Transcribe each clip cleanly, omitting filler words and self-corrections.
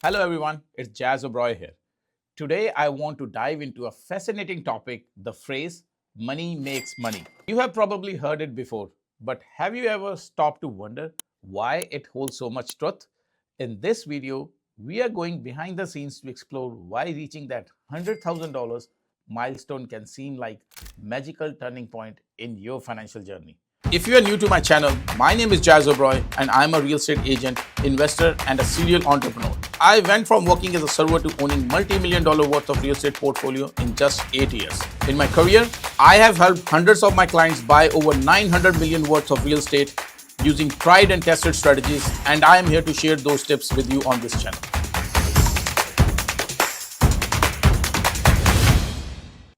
Hello everyone, it's Jas Oberoi here. Today I want to dive into a fascinating topic, the phrase money makes money. You have probably heard it before, but have you ever stopped to wonder why it holds so much truth? In this video, we are going behind the scenes to explore why reaching that $100,000 milestone can seem like magical turning point in your financial journey. If you are new to my channel, my name is Jas Oberoi and I'm a real estate agent, investor, and a serial entrepreneur. I went from working as a server to owning multi-million dollar worth of real estate portfolio in just 8 years. In my career, I have helped hundreds of my clients buy over 900 million worth of real estate using tried and tested strategies, and I am here to share those tips with you on this channel.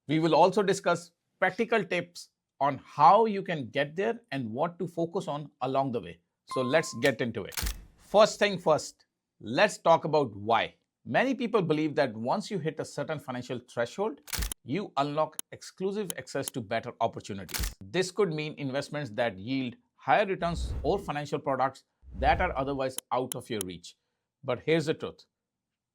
We will also discuss practical tips on how you can get there and what to focus on along the way. So let's get into it. First thing first, let's talk about why. Many people believe that once you hit a certain financial threshold, you unlock exclusive access to better opportunities. This could mean investments that yield higher returns or financial products that are otherwise out of your reach. But here's the truth.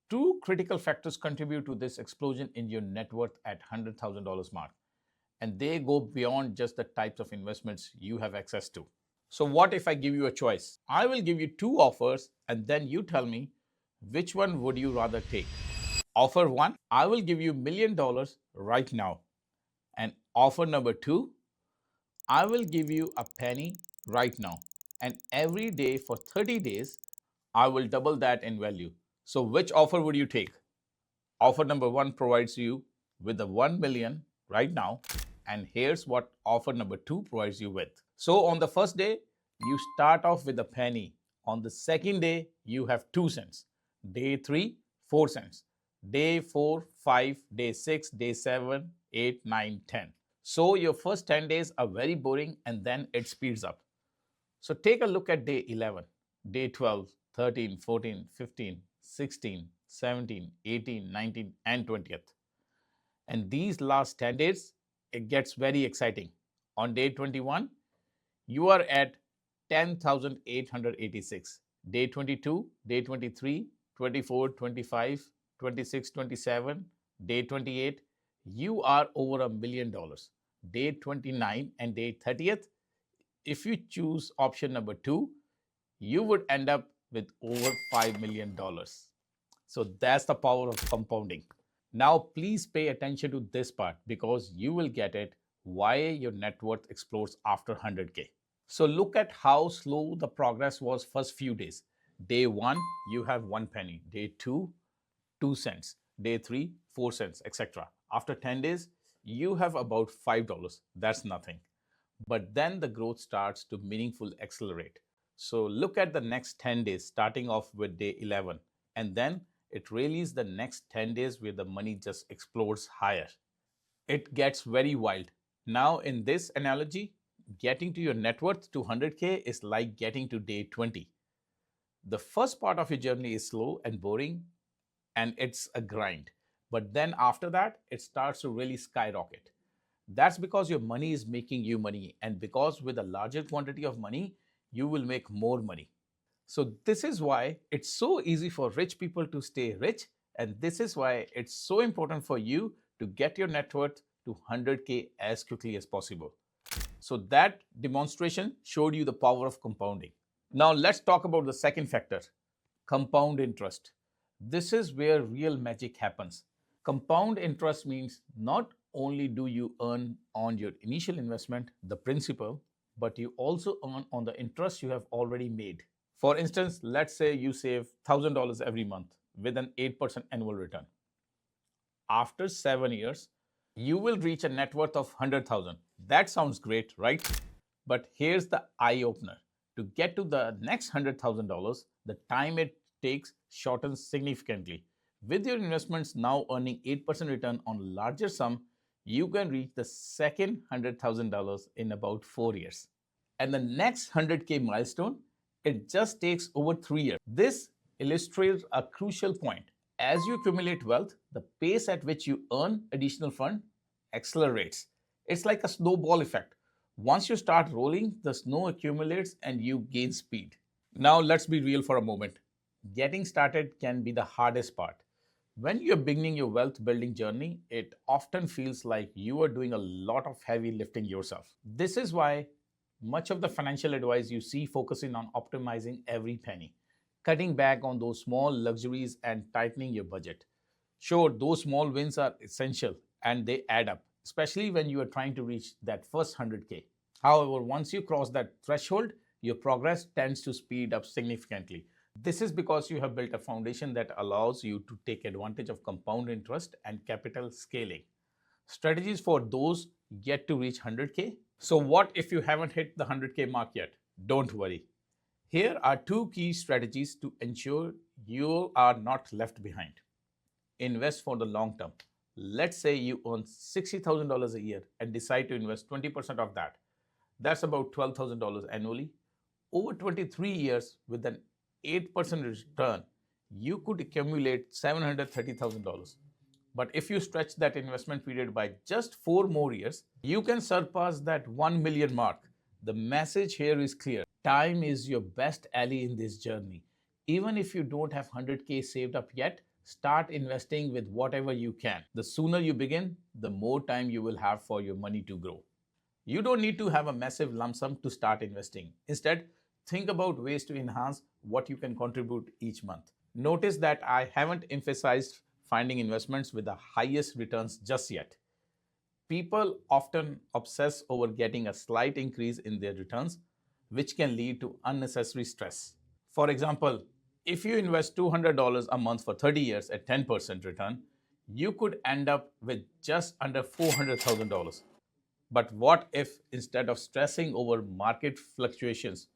Two critical factors contribute to this explosion in your net worth at $100,000 mark, and they go beyond just the types of investments you have access to. So what if I give you a choice? I will give you two offers and then you tell me which one would you rather take. Offer 1, I will give you $1 million right now. And offer number 2, I will give you a penny right now. And every day for 30 days, I will double that in value. So which offer would you take? Offer number 1 provides you with the 1 million right now. And here's what offer number 2 provides you with. So on the first day, you start off with a penny. On the second day, you have 2 cents. Day 3, 4 cents. Day 4, 5, day 6, day 7, 8, 9, 10. So your first 10 days are very boring and then it speeds up. So take a look at day 11, day 12, 13, 14, 15, 16, 17, 18, 19, and 20th. And these last 10 days, it gets very exciting. On day 21, you are at 10,886. Day 22, day 23, 24, 25, 26, 27, day 28, you are over $1 million. Day 29 and day 30th, if you choose option number 2, you would end up with over $5 million. So that's the power of compounding. Now, please pay attention to this part because you will get it why your net worth explodes after 100K. So look at how slow the progress was first few days. Day 1, you have 1 penny. Day 2, 2 cents. Day 3, 4 cents, etc. After 10 days, you have about $5. That's nothing. But then the growth starts to meaningfully accelerate. So look at the next 10 days, starting off with day 11. And then it really is the next 10 days where the money just explodes higher. It gets very wild. Now, in this analogy, getting to your net worth to 100K is like getting to day 20. The first part of your journey is slow and boring, and it's a grind. But then after that, it starts to really skyrocket. That's because your money is making you money, and because with a larger quantity of money, you will make more money. So this is why it's so easy for rich people to stay rich, and this is why it's so important for you to get your net worth to 100K as quickly as possible. So that demonstration showed you the power of compounding. Now let's talk about the second factor, compound interest. This is where real magic happens. Compound interest means not only do you earn on your initial investment, the principal, but you also earn on the interest you have already made. For instance, let's say you save $1,000 every month with an 8% annual return. After 7 years, you will reach a net worth of 100,000. That sounds great, right? But here's the eye opener. To get to the next $100,000, the time it takes shortens significantly. With your investments now earning 8% return on a larger sum, you can reach the second $100,000 in about 4 years. And the next 100K milestone, it just takes over 3 years. This illustrates a crucial point. As you accumulate wealth, the pace at which you earn additional fund accelerates. It's like a snowball effect. Once you start rolling, the snow accumulates and you gain speed. Now let's be real for a moment. Getting started can be the hardest part. When you're beginning your wealth building journey, it often feels like you are doing a lot of heavy lifting yourself. This is why much of the financial advice you see focusing on optimizing every penny, cutting back on those small luxuries, and tightening your budget. Sure, those small wins are essential and they add up, especially when you are trying to reach that first 100K. However, once you cross that threshold, your progress tends to speed up significantly. This is because you have built a foundation that allows you to take advantage of compound interest and capital scaling. Strategies for those yet to reach 100K. So, what if you haven't hit the 100K mark yet? Don't worry. Here are two key strategies to ensure you are not left behind. Invest for the long term. Let's say you earn $60,000 a year and decide to invest 20% of that. That's about $12,000 annually. Over 23 years, with an 8% return, you could accumulate $730,000. But if you stretch that investment period by just 4 more years, you can surpass that 1 million mark. The message here is clear. Time is your best ally in this journey. Even if you don't have 100K saved up yet, start investing with whatever you can. The sooner you begin, the more time you will have for your money to grow. You don't need to have a massive lump sum to start investing. Instead, think about ways to enhance what you can contribute each month. Notice that I haven't emphasized finding investments with the highest returns just yet. People often obsess over getting a slight increase in their returns, which can lead to unnecessary stress. For example, if you invest $200 a month for 30 years at 10% return, you could end up with just under $400,000. But what if instead of stressing over market fluctuations,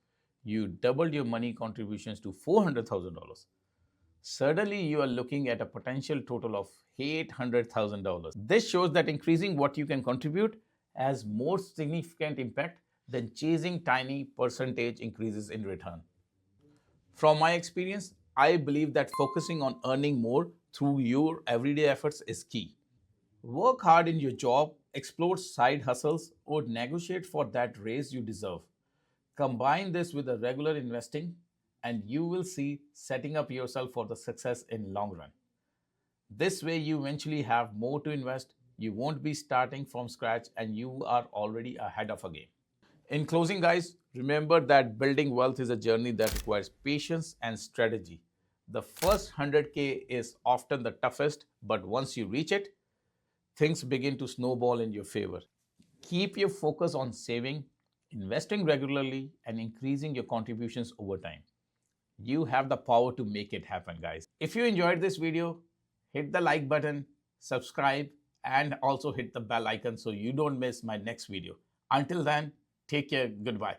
you doubled your money contributions to $400,000? Suddenly, you are looking at a potential total of $800,000. This shows that increasing what you can contribute has more significant impact than chasing tiny percentage increases in return. From my experience, I believe that focusing on earning more through your everyday efforts is key. Work hard in your job, explore side hustles, or negotiate for that raise you deserve. Combine this with a regular investing, and you will see setting up yourself for the success in long run. This way, you eventually have more to invest. You won't be starting from scratch, and you are already ahead of a game. In closing, guys, remember that building wealth is a journey that requires patience and strategy. The first 100K is often the toughest, but once you reach it, things begin to snowball in your favor. Keep your focus on saving, investing regularly, and increasing your contributions over time. You have the power to make it happen, guys. If you enjoyed this video, hit the like button, subscribe, and also hit the bell icon so you don't miss my next video. Until then, take care. Goodbye.